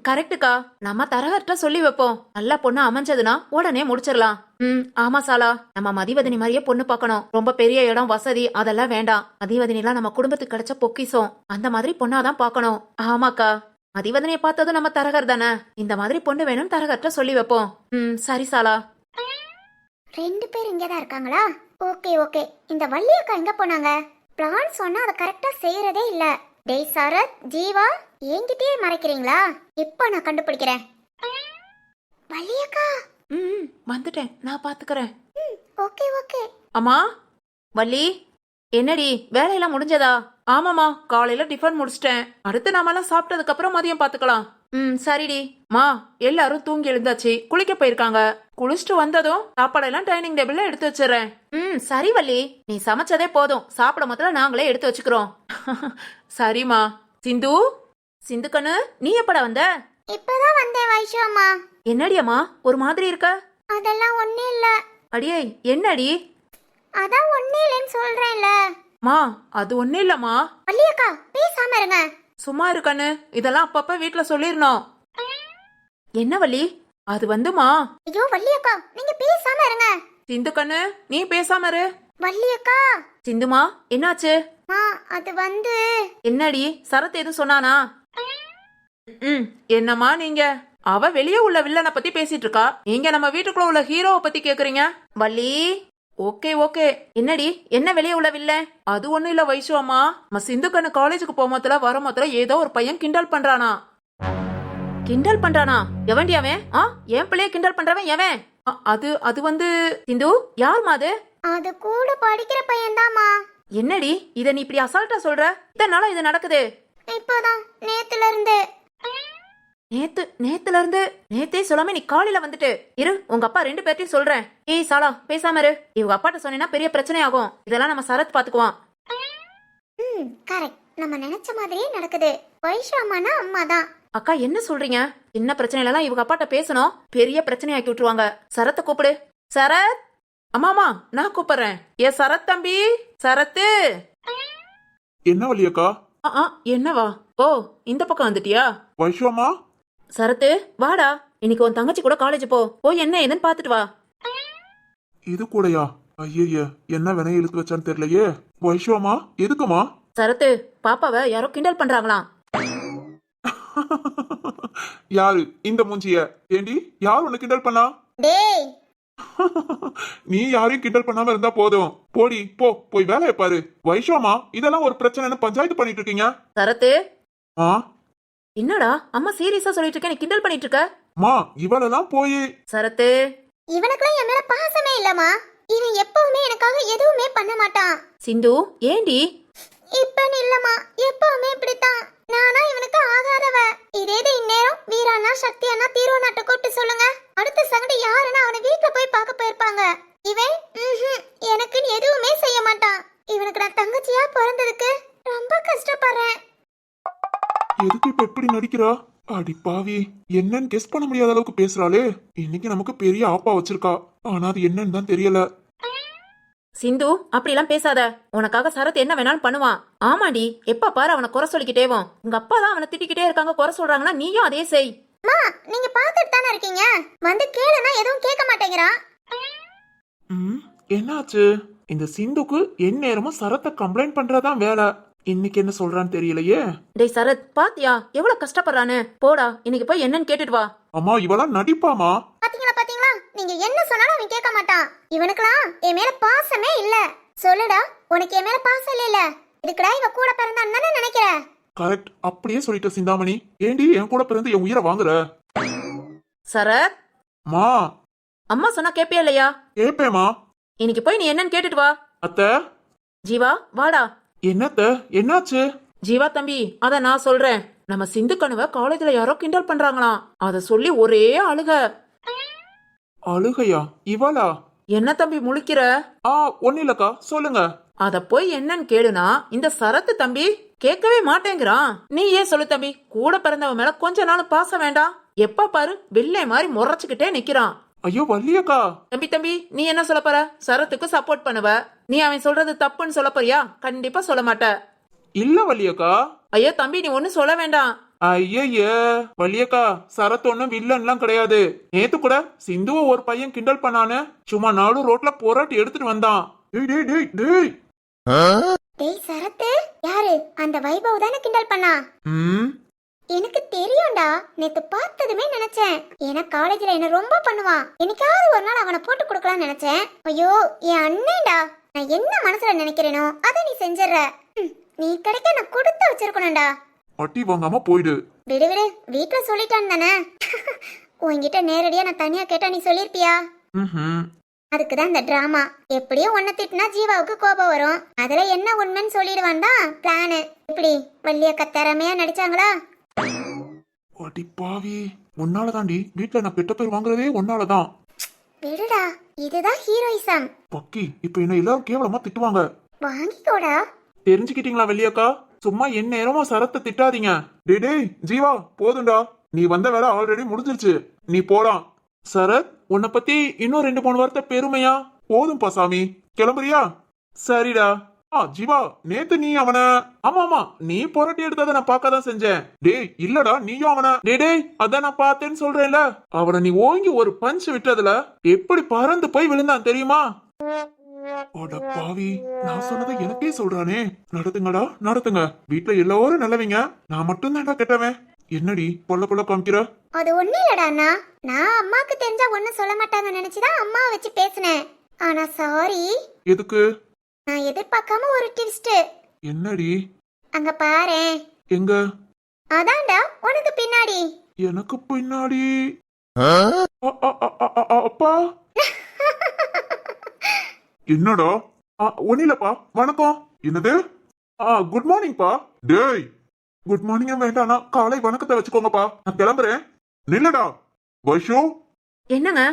கரெக்டுக்கா. நம்ம தரகர்ட்ட சொல்லி வைப்போம். நல்ல பொண்ணு அமைஞ்சதுன்னா உடனே முடிச்சிடலாம். ஆமா சாலா, நம்ம மதிவதனி மாதிரியே பொண்ணு பார்க்கணும். ரொம்ப பெரிய இடம் வசதி அதெல்லாம் வேண்டாம். மதிவதனிலாம் நம்ம குடும்பத்துக்கு கிடைச்ச பொக்கிசம். அந்த மாதிரி பொண்ணாதான் பார்க்கணும். ஆமாக்கா, மதிவதனையை பார்த்ததும் நம்ம தரகர் தானே. இந்த மாதிரி பொண்ணு வேணும்னு தரகர்ட்ட சொல்லி வைப்போம். சரி சாலா. 2 பேர் இங்கதான் இருக்காங்களா? Okay okay. இந்த வள்ளி அக்கா எங்க போனாங்க? பிளான் சொன்னா அதை கரெக்டா செய்யறதே இல்ல. டேய் சரத், ஜீவா, என்கிட்டயே மறைக்கிறீங்களா? இப்ப நான் கண்டுபிடிக்கிறேன். வள்ளி அக்கா. வந்துட்டேன், நான் பாத்துக்கிறேன். Okay okay. அம்மா, வள்ளி, என்னடி வேலையெல்லாம் முடிஞ்சதா? ஆமாமா, காலையில டிஃபன் முடிச்சிட்டேன். அடுத்து நாமெல்லாம் சாப்பிட்டதுக்கு அப்புறம் மதியம் பாத்துக்கலாம். சரிடி. மா, எல்லாரும் தூங்கி எழுந்தாச்சு, குளிக்க போயிருக்காங்க. குளிச்சுட்டு வந்ததும் சாப்பாடெல்லாம் டைனிங் டேபிள்ல எடுத்து வச்சிடறேன். சரி வள்ளி, நீ சமைச்சதே போதும். சாப்பிட முதல்ல நாங்களே எடுத்து வச்சுக்கிறோம். சரிம்மா. சிந்து, சிந்து கண்ணு, நீ எப்படா வந்த? இப்பதான் வந்தேன் வைஷு அம்மா. என்னடி அம்மா ஒரு மாதிரி இருக்க? அதெல்லாம் ஒண்ணே இல்ல. அடியே, என்னடி? அதான் ஒண்ணே இல்லைன்னு சொல்றேன்ல. மா, அது ஒண்ணு இல்லம்மா. வள்ளி அக்கா பேசாம இருங்க. சும்மா இருக்கண்ணு, இதெல்லாம் அப்பப்ப வீட்டுல சொல்லிடணும். என்ன வள்ளி? அது வந்துமா. ஐயோ வள்ளி அக்கா, நீங்க பேசாம இருங்க. சிந்து கண்ணு நீ பேசாம இரு. வள்ளி அக்கா. சிந்துமா என்னாச்சு? மா அது வந்து என்னடி சரத் எதுவும் சொன்னானா? என்னம்மா நீங்க? அவ வெளியே உள்ள வில்லனை பத்தி பேசிட்டு இருக்கா, நீங்க நம்ம வீட்டுக்குள்ள உள்ள ஹீரோவை பத்தி கேக்குறீங்க. Valli okay okay. என்னடி என்ன வெளியே உள்ள வில்லன்? அது ஒண்ணும் இல்ல வைஷு அம்மா, நம்ம சிந்துக்கண்ணு காலேஜுக்கு போகும்போதுல வரும்போதுல ஏதோ ஒரு பையன் கிண்டல் பண்றானா. கிண்டல் பண்றானா? எவன்டி அவன்? என் பிள்ளைய கிண்டல் பண்றவன் எவன்? அது அது வந்து சிந்து யாருமா அது? அது கூட படிக்கிற பையன்தாம்மா. என்னடி இத நீ இப்படி அசால்ட்டா சொல்ற? இத்தனை நாளா இது நடக்குது? இப்போதான் நேத்துல இருந்து. நேத்துல இருந்து? நேத்தே சொல்லாம நீ காலையில வந்துட்டு இரு, உங்க அப்பா 2 பேர்ட்டையும் சொல்றேன். ஏய் சாலா பேசாம இரு, இவங்க அப்பாட்ட சொன்னீங்கன்னா பெரிய பிரச்சனை ஆகும். இதெல்லாம் நம்ம சரத் பாத்துக்குவான். கரெக்ட், நம்ம நினைச்ச மாதிரியே நடக்குது. வைஷு அம்மானா அம்மா தான். அக்கா என்ன சொல்றீங்க? சின்ன பிரச்சனையில எல்லாம் இவங்க அப்பாட்ட பேசணும், பெரிய பிரச்சனை ஆக்கி விட்டுருவாங்க. சரத்தை கூப்பிடு. சரத். அம்மாமா நான் கூப்பிடுறேன். ஏ சரத் தம்பி, சரத்து. என்ன வள்ளியக்கா? என்னவா? ஓ இந்த பக்கம் வந்துட்டியா? வைஷுவம்மா, சரத்து வாடா, இன்னைக்கு உன் தங்கச்சி கூட காலேஜ் போய் என்ன ஏதுன்னு பாத்துட்டு வா. இது கூடயா? ஐய, என்ன வினை இழுத்து வச்சான்னு தெரியலையே. வைஷுவம்மா எதுக்குமா? சரத்து பாப்பாவை யாரோ கிண்டல் பண்றாங்களாம். யாரு இந்த மூஞ்சிய? ஏண்டி யார் உன்னை கிண்டல் பண்ணா? டேய் நீ யாரையும் கிண்டல் பண்ணாம இருந்தா போதும். போடி போய் வேலையை பாரு. வைஷுவம்மா இதெல்லாம் ஒரு பிரச்சனைன்னு பஞ்சாயத்து பண்ணிட்டு இருக்கீங்க. சரத்து ஆ என்னடா அம்மா சீரியஸா சொல்லிட்டு இருக்கேன், நீ கிண்டல் பண்ணிட்டு இருக்க? மா இவளெல்லாம் போய். சரத்து இவனுக்குலாம் என் மேல பாசமே இல்லம்மா. இவன் எப்பவுமே எனக்காக எதுவுமே பண்ண மாட்டான். சிந்து ஏண்டி? இப்பன்னு இல்லம்மா, எப்பவுமே இப்படித்தான். நானா இவனுக்கு ஆகாதவ. இதே இந்நேரம் வீரானா சக்தி அண்ணா தீரோ நாட்டை கூப்பிட்டு சொல்லுங்க, அடுத்த சங்கடி யாருன்னா அவனை வீட்டுல போய் பார்க்க போயிருப்பாங்க. இவன் எனக்குன்னு எதுவுமே செய்ய மாட்டான். இவனுக்கு நான் தங்கச்சியா பிறந்ததுக்கு ரொம்ப கஷ்டப்படுறேன். எதுக்கு இப்ப எப்படி நடிக்கிறா? அடி பாவி, என்னன்னு கெஸ் பண்ண முடியாத அளவுக்கு பேசுறாளே. இன்னைக்கு நமக்கு பெரிய ஆப்பா வச்சிருக்கா, ஆனா அது என்னன்னு தான் தெரியல. சிந்து அப்படிலாம் பேசாத, உனக்காக சரத் என்ன வேணாலும் பண்ணுவான். ஆமாடி, எப்ப பாரு அவனை குறை சொல்லிக்கிட்டேவும். உங்க அப்பா தான் அவனை திட்டிக்கிட்டே இருக்காங்க, குறை சொல்றாங்கன்னா நீயும் அதே செய். அம்மா நீங்க பாத்துட்டு தானே இருக்கீங்க, வந்து கேளுனா எதுவும் கேட்க மாட்டேங்கிறான். என்னாச்சு? இந்த சிந்துக்கு எந்நேரமும் சரத்தை கம்ப்ளைண்ட் பண்றதான் வேலை. இன்னைக்கு என்ன சொல்றான்னு தெரியலையே. டேய் சரத் பாத்தியா எவ்வளவு கஷ்டப்படுறான்னு? போடா இன்னைக்கு போய் என்னன்னு கேட்டுட்டு வா. அம்மா இவெல்லாம் நடிப்பாமா? பாத்தீங்களா, நீங்க என்ன சொன்னாலும் அவன் கேட்க மாட்டான். இவனுக்குலாம் என் மேல பாசமே இல்ல. சொல்லுடா, உனக்கு என் மேல பாசம் இல்ல. இதுக்குடா இவ கூட பிறந்தான் தானே நினைக்கிற? கரெக்ட், அப்படியே சொல்லிட்ட சிந்தாமணி. ஏண்டி என் கூட பிறந்து என் உயிரை வாங்குற? சரத் மா அம்மா சொன்னா கேப்பியா இல்லையா? கேப்பேமா. இன்னைக்கு போய் நீ என்னன்னு கேட்டுட்டு வா. அத்த. ஜீவா வாடா. என்னத்த என்னாச்சு? ஜீவா தம்பி அத நான் சொல்றேன். நம்ம சிந்து கணுவ காலேஜ்ல யாரோ கிண்டல் பண்றாங்களாம், அத சொல்லி ஒரே அழுக. அழுகையா? இவளா? என்ன தம்பி முழிக்கிற? ஒண்ணு இல்லக்கா, சொல்லுங்க. அத போய் என்னன்னு கேளுனா இந்த சரத்து தம்பி கேட்கவே மாட்டேங்கிறான். நீ ஏன் சொல்லு தம்பி, கூட பிறந்தவ மேல கொஞ்ச நாள் பாசம் வேண்டாம்? எப்ப பாரு வெள்ளை மாதிரி முறைச்சுக்கிட்டே நிக்கிறான். ஐயோ வள்ளியக்கா. தம்பி நீ என்ன சொல்ல போற? சரத்துக்கு சப்போர்ட் பண்ணுவ, நீ அவன் சொல்றது தப்புன்னு சொல்ல போறியா? கண்டிப்பா சொல்ல மாட்ட. இல்ல வள்ளியக்கா. ஐயோ தம்பி நீ ஒன்னும் சொல்ல வேண்டாம். ஐய வள்ளியக்கா, சரத் ஒண்ணும் வில்லன்லாம் கிடையாது. நேத்து கூட சிந்துவ ஒரு பையன் கிண்டல் பண்ணானு சும்மா நாடு ரோட்ல போராட்டி எடுத்துட்டு வந்தான். டேய் சரத்து, யாரு அந்த வைபவ் தானே கிண்டல் பண்ணா? எனக்கு தெரியும்டா, நேத்து பார்த்ததுமே நினைச்சேன். ஏன்னா காலேஜ்ல என்ன ரொம்ப பண்ணுவான். என்னைக்காவது ஒரு நாள் அவனை போட்டு கொடுக்கலாம்னு நினைச்சேன். ஐயோ என் அண்ணன்டா, நான் என்ன மனசுல நினைக்கிறேனோ அதை நீ செஞ்சிடற. நீ கிடைக்க நான் கொடுத்து வச்சிருக்கணும்டா. வட்டி வாங்காம போயிடு. விடு விடு, வீட்டுல சொல்லிட்டான் தானே. உன்கிட்ட நேரடியா நான் தனியா கேட்டா நீ சொல்லிருப்பியா? அதுக்குதான் இந்த டிராமா. எப்படியும் ஒன்ன திட்டினா ஜீவாவுக்கு கோபம் வரும், அதுல என்ன உண்மைன்னு சொல்லிடுவான் தான் பிளானு. இப்படி வள்ளியக்கா திறமையா நடிச்சாங்களா? வட்டி பாவி, உன்னாலதாண்டி வீட்டுல நான் பெட்ட பேர் வாங்குறதே உன்னாலதான். விடுடா, இதுதான் ஹீரோயிசம். பக்கி இப்ப என்ன எல்லாரும் கேவலமா திட்டுவாங்க. வாங்கிக்கோடா. தெரிஞ்சுக்கிட்டீங்களா வள்ளியக்கா? சும்மா என் நேரமும் சரத்தை திட்டாதீங்க. டேய் ஜீவா போதும்டா, நீ வந்த வேலை ஆல்ரெடி முடிஞ்சிருச்சு, நீ போலாம். சரத் உன்னை பத்தி இன்னும் 2-3 வார்த்தை பெருமையா? போதும் பாசாமி, கிளம்புறியா? சரிடா. ஜீவா, நேத்து நீ அவன ஆமா ஆமா நீ புரட்டி எடுத்ததை நான் பார்க்க தான் செஞ்சேன். டேய் இல்லடா, நீயும் அவன டேய் அதான் நான் பார்த்தேன்னு சொல்றேன்ல. அவனை நீ ஓங்கி ஒரு பஞ்ச் விட்டதுல எப்படி பறந்து போய் விழுந்தான் தெரியுமா? அட பாவி, நான் சொன்னதை எனக்கே சொல்றானே. நடத்துங்கடா நடத்துங்க, வீட்டுல எல்லாரும் நல்லவங்க, நான் மட்டும் தான்டா கெட்டவன். என்னடி பொல்ல பொல்ல காமிக்கிற? அது ஒண்ணு இல்லடா அண்ணா, நான் அம்மாக்கு தெரிஞ்சா ஒன்னும் சொல்ல மாட்டாங்கன்னு நினைச்சுதான் அம்மா வச்சு பேசினேன். ஆனா சாரி, எதுக்கு? நான் எதிர்பார்க்காம ஒரு ட்விஸ்ட். என்னடி? அங்க பாரேன். எங்க? அதான்டா உனக்கு பின்னாடி. எனக்கு பின்னாடி? அப்பா என்னடா? ஒன்னிலப்பா, வணக்கம். என்னது? குட் மார்னிங் பா. டேய் குட் மார்னிங் வேண்டானா, காலை வணக்கத்தை வச்சுக்கோங்கப்பா, நான் கிளம்புறேன். நில்லடா வைஷு, என்னங்க?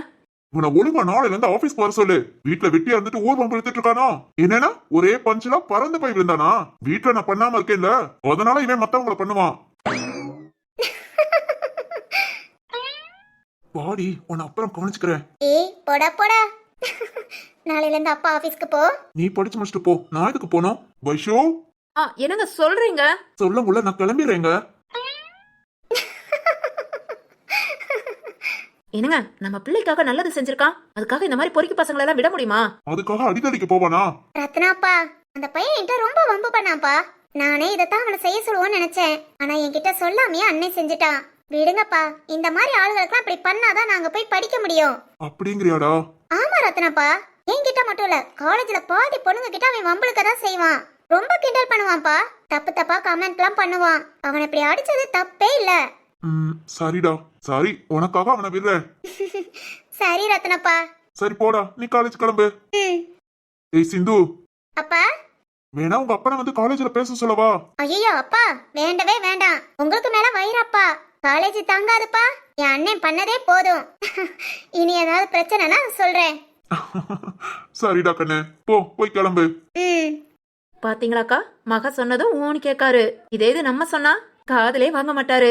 உன ஒழுங்கா நாளைல இருந்து ஆபீஸ்க்கு வர சொல்லு. வீட்டுல வெட்டியா இருந்துட்டு ஊர் பம்பு எடுத்துட்டு இருக்கானா? என்னன்னா ஒரே பஞ்சுல பறந்து போய் விழுந்தானா? வீட்டுல நான் பண்ணாம இருக்கேன்ல, அதனால இவன் மத்தவங்களை பண்ணுவான். பாடி உன்னை அப்புறம் கவனிச்சுக்கிறேன். ஏய் போடா போடா. நாளையில இருந்து அப்பா ஆபீஸ்க்கு போ. நீ படிச்சு முடிச்சுட்டு போ, நான் இதுக்கு போனோம். வைஷு, என்னங்க சொல்றீங்க? சொல்ல உள்ள நான் கிளம்பிடுறேங்க. என்னங்க, நம்ம பிள்ளைக்காக நல்லது செஞ்சிருக்கான், அதுக்காக இந்த மாதிரி பொறுக்கி பசங்களை எல்லாம் விட முடியுமா? அதுக்காக அடிக்கடிக்கு போவானா? ரத்னாப்பா, அந்த பையன் என்கிட்ட ரொம்ப வம்பு பண்ணாப்பா. நானே இதைத்தான் அவனை செய்ய சொல்லுவோன்னு நினைச்சேன். ஆனா என்கிட்ட சொல்லாமையே அன்னை செஞ்சுட்டான். விடுங்கப்பா, இந்த மாதிரி ஆளுகளுக்கு அப்படி பண்ணாதான் நாங்க போய் படிக்க முடியும். அப்படிங்கிறியாடா? ஆமா ரத்னாப்பா, என்கிட்ட மட்டும் இல்ல, காலேஜ்ல பாதி பொண்ணுங்க கிட்ட அவன் வம்புளுக்க தான் செய்வான். ரொம்ப கிண்டல் பண்ணுவான்ப்பா, தப்பு தப்பா கமெண்ட்லாம் பண்ணுவான். அவன் இப்படி அடிச்சது தப்பே இல்ல. சரிடா, சரி, உனக்காக அவனை விடுறேன். சரி ரத்னப்பா. சரி போடா, நீ காலேஜ் கிளம்பு. ஏய் சிந்து, அப்பா, வேணா உங்க அப்பனை வந்து காலேஜ்ல பேச சொல்லவா? ஐயோ அப்பா, வேண்டவே வேண்டாம். உங்களுக்கு மேல வயிறப்பா, காலேஜ் தாங்காதுப்பா. என் அண்ணன் பண்ணதே போதும். இனி ஏதாவது பிரச்சனைனா சொல்றேன். சரிடா கண்ணு, போய் கிளம்பு. பாத்தீங்களாக்கா, மக சொன்னதும் ஊன்னு கேட்காரு. இதே இது நம்ம சொன்னா காதலே வாங்க மாட்டாரு.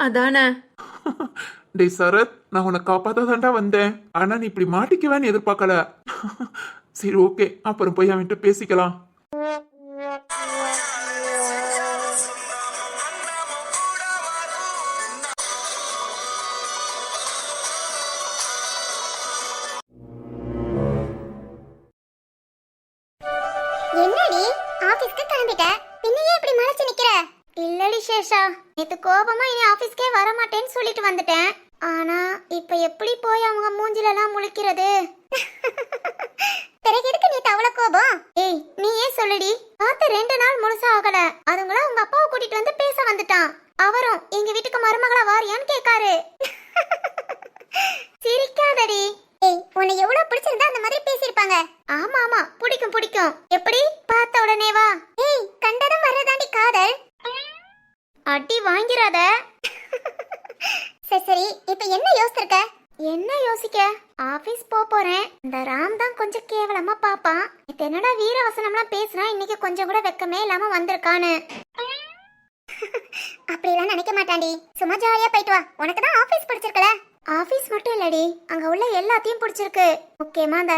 அதானே? டேய் சரத், நான் உன்னை காப்பாத்த தாண்டா வந்தேன், ஆனா நீ இப்படி மாட்டிக்குவேன்னு எதிர்பார்க்கல. சரி ஓகே, அப்புறம் போய் அவன்கிட்ட பேசிக்கலாம். என்னடி ஆபீஸ்க்கு கிளம்பிட்ட? பின்னையே இப்படி மலைச்சு நிக்கிற? இல்லடி சேஷா, நேத்து கோபமா இனி ஆபீஸ்க்கே வர மாட்டேன்னு சொல்லிட்டு வந்துட்டேன். ஆனா இப்ப எப்படி போய் அவங்க மூஞ்சில எல்லாம் முழிக்கிறது? பிறகு எதுக்கு நீ அவ்வளவு கோபம்? ஏய் நீ ஏன் சொல்லுடி. பார்த்து 2 நாள் முழுசா ஆகல, அதுங்கள உங்க அப்பாவை கூட்டிட்டு வந்து பேச வந்துட்டான். அவரும் எங்க வீட்டுக்கு மருமகளா வாரியான்னு கேட்காரு. சிரிக்காதடி. ஏய் உன்னை எவ்வளவு பிடிச்சிருந்தா அந்த மாதிரி பேசிருப்பாங்க. ஆமா ஆமா, பிடிக்கும் பிடிக்கும். எப்படி பார்த்த உடனே வா? ஏய் கண்டதும் வரதாண்டி காதல். அடி வாங்கிறாத. சரி இப்ப என்ன யோசிச்சிருக்க? என்ன யோசிக்க? ஆபீஸ் போறேன். இந்த ராம் தான் கொஞ்சம் கேவலமா பாப்பான். இது என்னடா வீரவசனம்லாம் பேசுனா, இன்னைக்கு கொஞ்சம் கூட வெக்கமே இல்லாம வந்திருக்கானு. அப்படிலாம் நினைக்க மாட்டாண்டி, சும்மா ஜாலியா போயிட்டு வா. உனக்கு தான் ஆபீஸ் பிடிச்சிருக்கல. ஆபீஸ் மட்டும் இல்லடி, அங்க உள்ள எல்லாத்தையும் பிடிச்சிருக்கு. முக்கியமா அந்த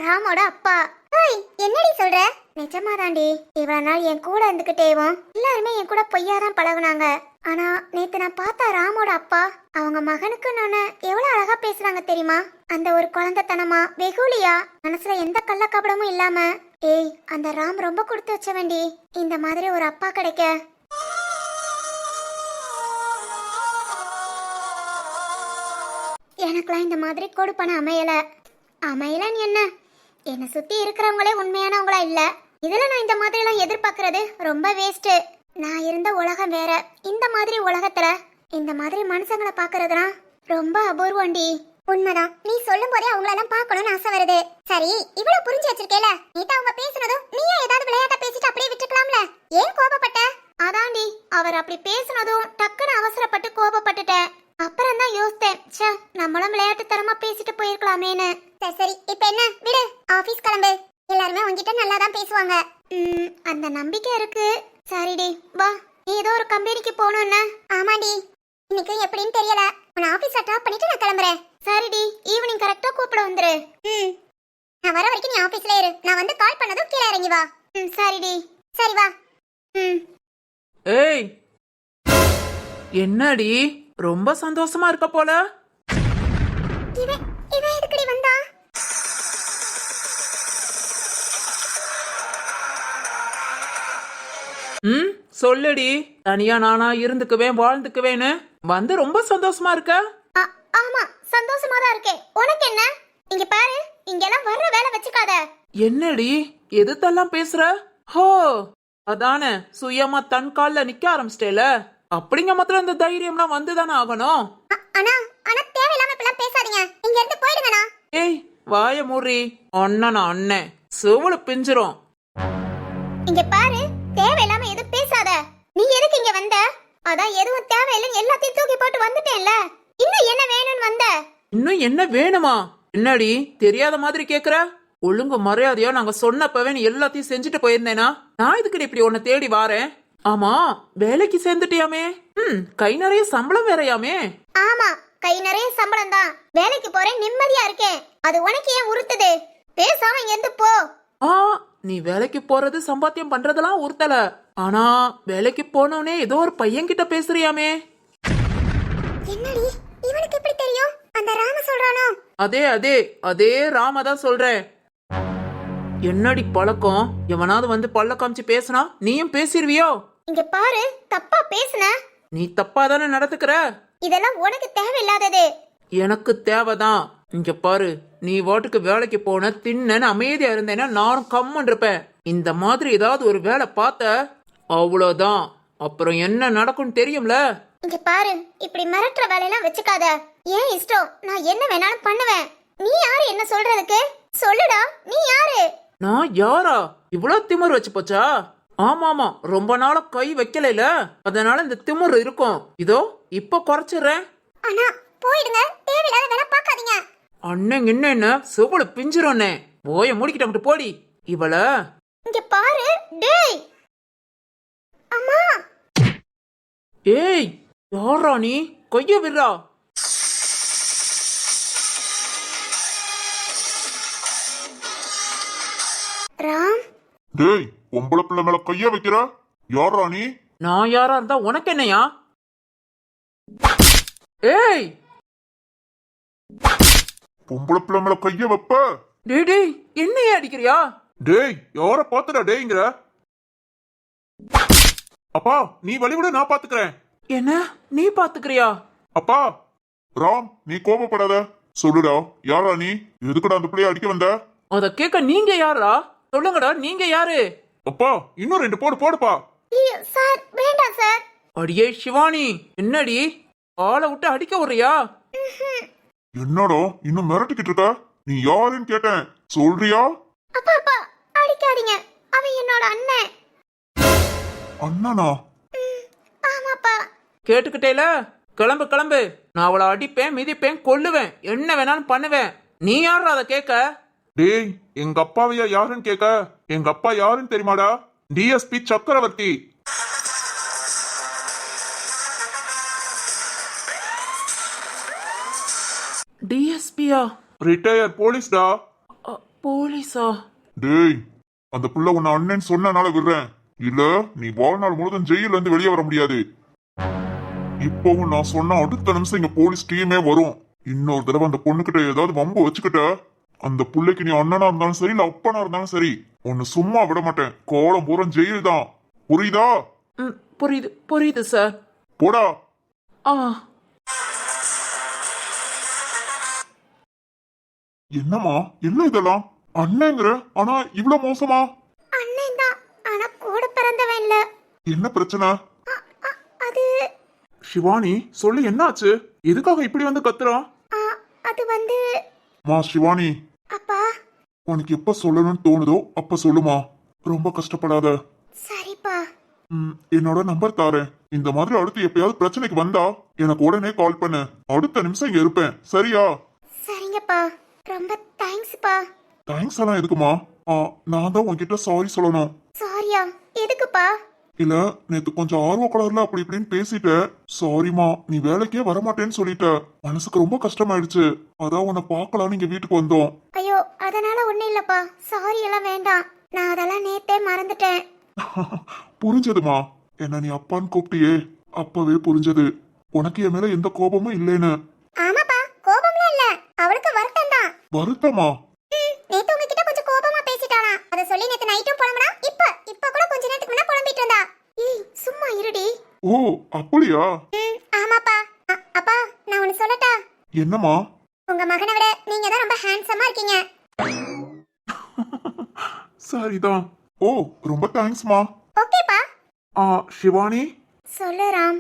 ராமோட அப்பா. ஓய் என்னடி சொல்ற? நிஜமாதாண்டி, இவ்வளவு நாள் என் கூட இருந்துகிட்டேவும் எல்லாருமே என் கூட பொய்யாதான் பழகுனாங்க. ஆனா நேத்து நான் பார்த்த ராமோட அப்பா, அவங்க மகனுக்கு நான் எவ்வளவு அழகா பேசுறாங்க தெரியுமா? அந்த ஒரு குழந்தைத்தனமா வெகுளியா, மனசுல எந்த கள்ள கபடமும் இல்லாம. ஏய் அந்த ராம் ரொம்ப கொடுத்து வச்சவண்டி, இந்த மாதிரி ஒரு அப்பா கிடைக்க. எனக்குலாம் இந்த மாதிரி கொடுப்பன அமையலன்னு என்ன சுத்தி இருக்கிறவங்களே உண்மையானவங்களா இல்ல. இதுல நான் இந்த மாதிரி எல்லாம் எதிர்பார்க்கறது ரொம்ப வேஸ்ட். நான் இருந்த உலகம் வேற, இந்த மாதிரி உலகத்துல இந்த மாதிரி மனுஷங்களை பாக்குறதுலாம் ரொம்ப அபூர்வண்டி. உண்மைதான், நீ சொல்லும் போதே அவங்களெல்லாம் பார்க்கணும்னு ஆசை வருது. சரி இவ்வளவு புரிஞ்சு வச்சிருக்கேல, நேத்து அவங்க பேசுனதும் நீயே ஏதாவது விளையாட்ட பேசிட்டு அப்படியே விட்டுக்கலாம்ல, ஏன் கோபப்பட்ட? அதாண்டி, அவர் அப்படி பேசுனதும் டக்குன்னு அவசரப்பட்டு கோபப்பட்டுட்டேன். அப்புறம் தான் யோசித்தேன், ச்சே நம்மளும் விளையாட்டுத்தனமா பேசிட்டு போயிருக்கலாமேன்னு. சரி இப்ப என்ன, விடு, ஆபீஸ் கிளம்பு. எல்லாருமே உன்கிட்ட நல்லா தான் பேசுவாங்க. அந்த நம்பிக்கை இருக்கு. சரிடி வா, நீ ஏதோ ஒரு கம்பெனிக்கு போகணும்னா? ஆமாடி, இன்னைக்கு எப்படின்னு தெரியல. உன் ஆபீஸ்ல ட்ராப் பண்ணிட்டு நான் கிளம்புறேன். சரிடி, ஈவினிங் கரெக்டா கூப்பிட வந்துரு. நான் வர வரைக்கும் நீ ஆபீஸ்ல இரு, நான் வந்து கால் பண்ணதும் கீழே இறங்கி வா. ம் சரிடி. சரி வா. ம் ஏய் என்னடி ரொம்ப சந்தோஷமா இருக்க போல. இவன் இவன் எதுக்குடி வந்தா? ம் சொல்லுடி. தனியா நானா இருந்துக்குவேன் வாழ்ந்துக்குவேன்னு வந்து ரொம்ப சந்தோஷமா இருக்க. ஆமா சந்தோஷமா தான் இருக்கேன். உனக்கு என்ன? இங்க பாரு, இங்கெல்லாம் வர்ற வேலை வச்சுக்காத. என்னடி எதுத்தெல்லாம் பேசுற? ஹோ அதானே சுயமா தன் கால்ல நிக்க ஆரம்பிச்சிட்டேல. அப்படிங்க மாத்திரம் இந்த தைரியம்லாம் வந்துதானே ஆகணும். ஆனா ஆனா தேவையில்லாம இப்பெல்லாம் பேசாதீங்க. இங்க இருந்து போயிடுங்கண்ணா. ஏய் வாய மூடி. அண்ணனா அண்ணன் செவளு பிஞ்சிரும். இங்க பாரு, தேவையில்லாம எதுவும் பேசாத. நீ எதுக்கு இங்க வந்த? அதான் எதுவும் தேவையில்லைன்னு எல்லாத்தையும் தூக்கி போட்டு வந்துட்டேன்ல. இன்னும் என்ன வேணும்னு வந்த? இன்னும் என்ன வேணுமா? என்னடி தெரியாத மாதிரி கேக்குற? ஒழுங்கு மரியாதையா நாங்க சொன்னப்பவே நீ எல்லாத்தையும் செஞ்சுட்டு போயிருந்தேனா நான் இதுக்கு இப்படி உன்னை தேடி வாரேன். ஆமா வேலைக்கு சேர்ந்துட்டியாமே. கை நிறைய சம்பளம் வேறையாமே. ஆமா, கை நிறைய சம்பளம் தான். வேலைக்கு போறேன், நிம்மதியா இருக்கேன். அது உனக்கு ஏன் உறுத்துது? பேசாம இங்க இருந்து போ. ஆ நீ வேலைக்கு போறது சம்பாத்தியம் பண்றதெல்லாம் உறுத்தல. ஆனா வேலைக்கு போனவனே ஏதோ ஒரு பையன் கிட்ட பேசுறியாமே. என்னடி இவனுக்கு எப்படி தெரியும்? அந்த ராம சொல்றானோ? அதே அதே அதே ராம தான் சொல்றேன். என்னடி பழக்கம்? எவனாவது வந்து பல்ல காமிச்சு பேசுனா நீயும் பேசிருவியோ? இங்க பாரு, தப்பா பேசுன. நீ தப்பா தானே நடந்துக்கிற. இதெல்லாம் உனக்கு தேவையில்லாதது. எனக்கு தேவைதான். இங்க பாரு, நீ வாட்டுக்கு வேலைக்கு போன தின்னு அமைதியா இருந்தேன்னா நானும் கம்மன் இருப்பேன். இந்த மாதிரி ஏதாவது ஒரு வேலை பார்த்த அவ்வளவுதான். அப்புறம் என்ன நடக்கும் தெரியும்ல. இங்க பாரு, இப்படி மிரட்டுற வேலையெல்லாம் வச்சுக்காத. ஏன் இஷ்டம், நான் என்ன வேணாலும் பண்ணுவேன். நீ யாரு என்ன சொல்றதுக்கு? சொல்லுடா, நீ யாரு? நான் யாரா? இவ்வளவு திமிர் வச்சு போச்சா? ஆமாமா, ரொம்ப நாளா கை வைக்கல, அதனால இந்த திமிர் இருக்கும். இதோ இப்ப குறைச்சிடுறேன். அண்ணா போயிடுங்க, தேவையில்லாத வேலை பார்க்காதீங்க. அண்ணன் என்ன செவளு பிஞ்சிரோன்னே. ஓய மூடிக்கிட்ட போடி இவள. இங்க பாரு, டேய். அம்மா. ஏய் யாரா நீ? கைய விடுறா. ராம். டேய் பொம்பளை பிள்ளை மேல கைய வைக்கிற? யாரா நீ? நான் யாரா இருந்தா உனக்கு என்னையா? ஏய் பொம்பளை பிள்ளை மேல கைய வைப்ப? டேய் டேய் என்னைய அடிக்கிறியா? டேய் யார பாத்துடா டேய்ங்கிற? அப்பா நீ வழிவிட, நான் பாத்துக்கிறேன். என்ன நீ பாத்துக்கிறியா? அப்பா ராம் நீ கோபப்படாத. சொல்லுடா, யாரா நீ? எதுக்குடா அந்த பிள்ளைய அடிக்க வந்த? அத கேட்க நீங்க யாரா? சொல்லுங்கடா, நீங்க யாரு? அப்பா இன்னும் 2 போடுப்பா. ஐயோ சார், வேண்டாம் சார். அடியே சிவானி, என்னடி ஆளை விட்டு அடிக்க விடுறியா? என்னடா இன்னும் மிரட்டிக்கிட்டு இருக்க? நீ யாருன்னு கேட்டேன், சொல்றியா? அப்பா அப்பா, அடிக்காதீங்க. அவன் என்னோட அண்ணன். அண்ணனா? ஆமாப்பா. கேட்டுக்கிட்டேல, கிளம்பு கிளம்பு. நான் அவளை அடிப்பேன், மிதிப்பேன், கொல்லுவேன், என்ன வேணாலும் பண்ணுவேன். நீ யாரா அதை கேட்க? டேய் எங்க அப்பாவையா யாருன்னு கேட்க? எங்க அப்பா யாருன்னு தெரியுமாடா? டிஎஸ்பி சக்கரவர்த்தி. டிஎஸ்பியா? ரிட்டையர் போலீஸ்டா. போலீஸா? டேய் அந்த புள்ள உன்னை அண்ணன் சொன்னனால விடுறேன். இல்ல நீ வாழ்நாள் முழுதும் ஜெயில இருந்து வெளியே வர முடியாது. இப்பவும் நான் சொன்ன அடுத்த நிமிஷம் இங்க போலீஸ் டீமே வரும். இன்னொரு தடவை அந்த பொண்ணுகிட்ட ஏதாவது வம்பு வச்சுக்கிட்ட, அந்த புள்ளைக்கு நீ அண்ணனா இருந்தாலும் சரி இல்ல அப்பனா இருந்தாலும் சரி, உன்னை சும்மா விட மாட்டேன். கோலம் பூரா ஜெயில் தான், புரியுதா? புரியுது புரியுது சார். போடா. ஆ என்னம்மா என்ன இதெல்லாம்? அண்ணங்கிற ஆனா இவ்வளவு மோசமா? அண்ணன் தான், ஆனா கூட பிறந்தவன் இல்ல. என்ன பிரச்சனை? அது சிவானி சொல்லு, என்னாச்சு? எதுக்காக இப்படி வந்து கத்துறான்? அது வந்து மா சிவானி, அப்பா. உனக்கு எப்ப சொல்லணும்னு தோணுதோ அப்ப சொல்லுமா. ரொம்ப கஷ்டப்படாத. சரிப்பா. என்னோட நம்பர் தாரேன். இந்த மாதிரி அடுத்து எப்பயாவது பிரச்சனைக்கு வந்தா எனக்கு உடனே கால் பண்ணு. அடுத்த நிமிஷம் இங்க இருப்பேன், சரியா? சரிங்கப்பா, ரொம்ப தேங்க்ஸ்ப்பா. தேங்க்ஸ் எல்லாம் எதுக்குமா? நான் தான் உன்கிட்ட சாரி சொல்லணும். சாரியா? எதுக்குப்பா? இல்ல நேத்து கொஞ்சம் ஆர்வ கலர்ல அப்படி இப்படின்னு பேசிட்ட. சாரிமா, நீ வேலைக்கே வரமாட்டேன்னு சொல்லிட்ட. மனசுக்கு ரொம்ப கஷ்டமாயிடுச்சு. அதான் உன்னை பார்க்கலான்னு இங்க வீட்டுக்கு வந்தோம். ஐயோ, அதனால ஒண்ணும் இல்லப்பா. சாரி எல்லாம் வேண்டாம். நான் அதெல்லாம் நேத்தே மறந்துட்டேன். புரிஞ்சதுமா. என்ன நீ அப்பான்னு கூப்பிட்டியே, அப்பவே புரிஞ்சது உனக்கு என் மேல எந்த கோபமும் இல்லைன்னு. ஆமாப்பா, கோபம்லாம் இல்ல, அவளுக்கு வருத்தம் தான். வருத்தமா? நேத்து உங்ககிட்ட கொஞ்சம் கோபமா பேசிட்டானா, அத சொல்லி நேத்து நைட்டும் புலம்புனா, இப்ப கூட கொஞ்ச நேரத்துக்கு முன்ன புலம்பிட்டு இருந்தா. ஏய் சும்மா இருடி. ஓ அப்படியா? ஆமாப்பா. அப்பா நான் ஒன்னு சொல்லட்டா? என்னம்மா? உங்க மகனை விட நீங்க தான் ரொம்ப ஹேண்ட்ஸமா இருக்கீங்க. சரிதான். ஓ ரொம்ப தேங்க்ஸ்மா. ஓகேப்பா. சிவானி. சொல்லு ராம்.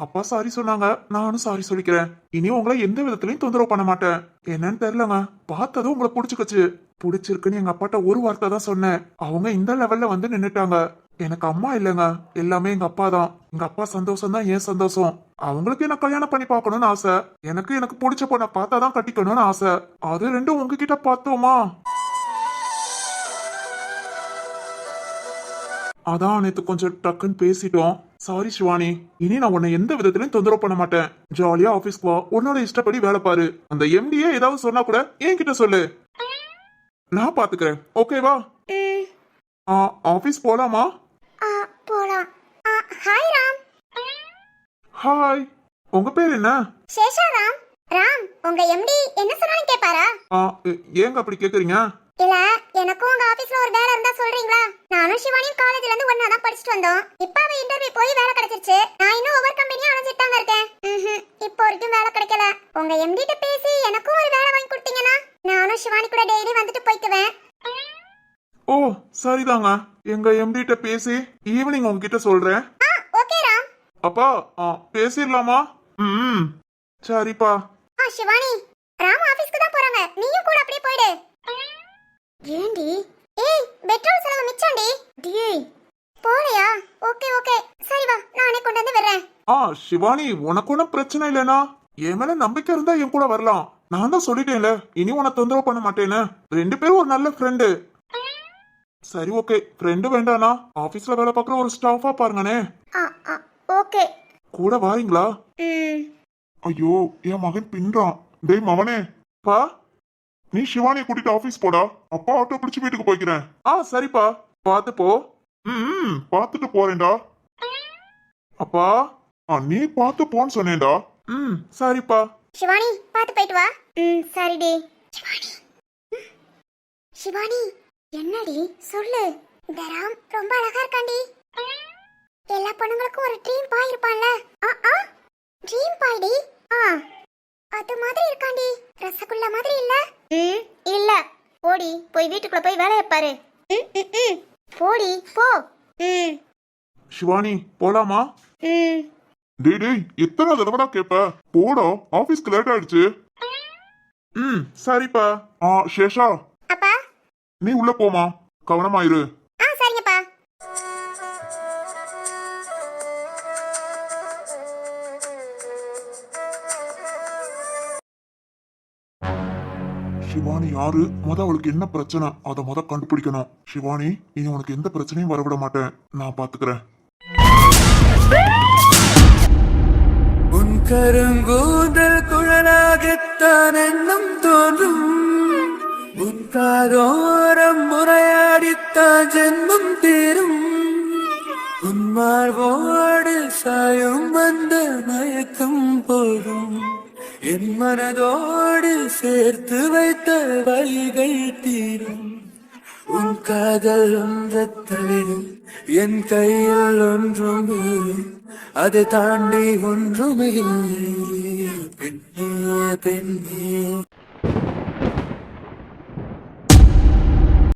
அப்பா சாரி சொன்னாங்க, நானும் சாரி சொல்லிக்கிறேன். இனி உங்களை எந்த விதத்திலையும் தொந்தரவு பண்ண மாட்டேன். என்னன்னு தெரியலங்க, பார்த்ததும் உங்களை பிடிச்சுக்கச்சு. பிடிச்சிருக்குன்னு எங்க அப்பாட்ட ஒரு வார்த்தை தான் சொன்னேன். அவங்க இந்த லெவல்ல வந்து நின்னுட்டாங்க. எனக்கு அம்மா இல்லைங்க, எல்லாமே எங்க அப்பா தான். எங்க அப்பா சந்தோஷம் தான் ஏன் சந்தோஷம். அவங்களுக்கு என்ன கல்யாணம் பண்ணி பார்க்கணும்னு ஆசை. எனக்கு பிடிச்ச பொண்ணை பார்த்தாதான் கட்டிக்கணும்னு ஆசை. அது ரெண்டும் உங்ககிட்ட பார்த்தோமா, அதான் நேத்து கொஞ்சம் டக்குன்னு பேசிட்டோம். சாரி சிவானி. இனி நான் உன்னை எந்த விதத்திலையும் தொந்தரவு பண்ண மாட்டேன். ஜாலியா ஆபீஸ்க்கு வா, உன்னோட இஷ்டப்படி வேலை பாரு. அந்த எம்டியே ஏதாவது சொன்னா கூட என்கிட்ட சொல்லு, நான் பாத்துக்கிறேன். ஓகேவா? ஆபீஸ் போலாமா? போலாம். ஹாய் ராம். ஹாய். உங்க பேர் என்ன? சேஷா ராம். ராம், உங்க எம்டி என்ன சொன்னாலும் கேட்பாரா? ஏங்க அப்படி கேக்குறீங்க? இல்ல, எனக்கும் உங்க ஆபீஸ்ல ஒரு வேலை இருந்தா சொல்றீங்களா? நானும் சிவானியும் காலேஜ்ல இருந்து ஒண்ணா தான் படிச்சிட்டு வந்தோம். இப்ப அவ இன்டர்வியூ போய் வேலை கிடைச்சிருச்சு. நான் இன்னும் ஒவ்வொரு கம்பெனியா அலைஞ்சிட்டு தாங்க இருக்கேன். இப்போ வரைக்கும் வேலை கிடைக்கல. உங்க எம்டி கிட்ட பேசி எனக்கும் ஒரு வேலை வாங்கி கொடுத்தீங்கன்னா நானும் சிவானி கூட டெய்லி வந்துட்டு போய்க்குவேன். ஓ சரிதாங்க. எங்க எம்டி கிட்ட பேசி ஈவினிங் உங்ககிட்ட சொல்றேன். ஓகே ராம். அப்பா பேசிடலாமா? சரிப்பா. சிவானி, ராம் ஆபீஸ்க்கு தான் போறாங்க, நீயும் கூட அப்படியே போயிடு. ஏண்டி? ஏய் பெட்ரோல் செலவு மிச்சம்டி. டேய் போலையா? ஓகே சரி வா, நானே கொண்டு வந்து விடுறேன். சிவானி, உனக்கு ஒன்றும் பிரச்சனை இல்லைனா என் மேல நம்பிக்கை இருந்தா என் கூட வரலாம். நான் தான் சொல்லிட்டேன்ல, இனி உன தொந்தரவு பண்ண மாட்டேன்னு. 2 பேரும் ஒரு நல்ல ஃப்ரெண்டு. சரி ஓகே, ஃப்ரெண்டு வேண்டானா ஆபீஸ்ல வேலை பார்க்குற ஒரு ஸ்டாஃபா பாருங்கனே. ஓகே. கூட வாரீங்களா? ஐயோ என் மகன் பின்றான். டேய் மவனே, பா நீ சிவானியை கூட்டிட்டு ஆபீஸ் போடா. அப்பா ஆட்டோ பிடிச்சு வீட்டுக்கு போய்க்கிறேன். சரிப்பா, பார்த்து போ. பாத்துட்டு போறேன்டா. அப்பா நீ பாத்து போன்னு சொன்னேன்டா. சரிப்பா. சிவானி பாத்து போயிட்டு வா. சரிடி. சிவானி. சிவானி என்னடி சொல்லு. இந்த ராம் ரொம்ப அழகா இருக்காண்டி. எல்லா பொண்ணுங்களுக்கும் ஒரு ட்ரீம் பாய் இருப்பான்ல. ட்ரீம் பாய்டி. அது மாதிரி இருக்காண்டி. ரசகுல்லா மாதிரி இல்ல? இல்ல. போடி, போய் வீட்டுக்குள்ள போய் வேலைய பாரு. போடி போ. சிவானி போலாமா? டேய் எத்தனை தடவைடா கேப்ப? போடா, ஆபீஸ்க்கு லேட் ஆயிடுச்சு. சரிப்பா. சேஷா, அப்பா நீ உள்ள போமா, கவனமாயிரு. சரிங்கப்பா. சிவானி யாரு? அவளுக்கு என்ன பிரச்சனை அத கண்டுபிடிக்கணும். சிவானி, இனி உனக்கு எந்த பிரச்சனையும் வரவிட மாட்டேன், நான் பாத்துக்கிறேன். உன் கருங்கூந்தல் குழலாகத்தான் எண்ணம் தோன்றும். உன் காதோரம் முறையாடித்தான் ஜென்மம் தீரும். உன் மார்போடு சாயும் அந்த மயக்கம் போதும். என் மனதோடு சேர்த்து வைத்த வழிகள் தீரும். உன் காதல் ஒன்றை தவிர என் கையில் ஒன்றும் அதை தாண்டி ஒன்றுமே இல்லை. பெண்ணே பெண்ணே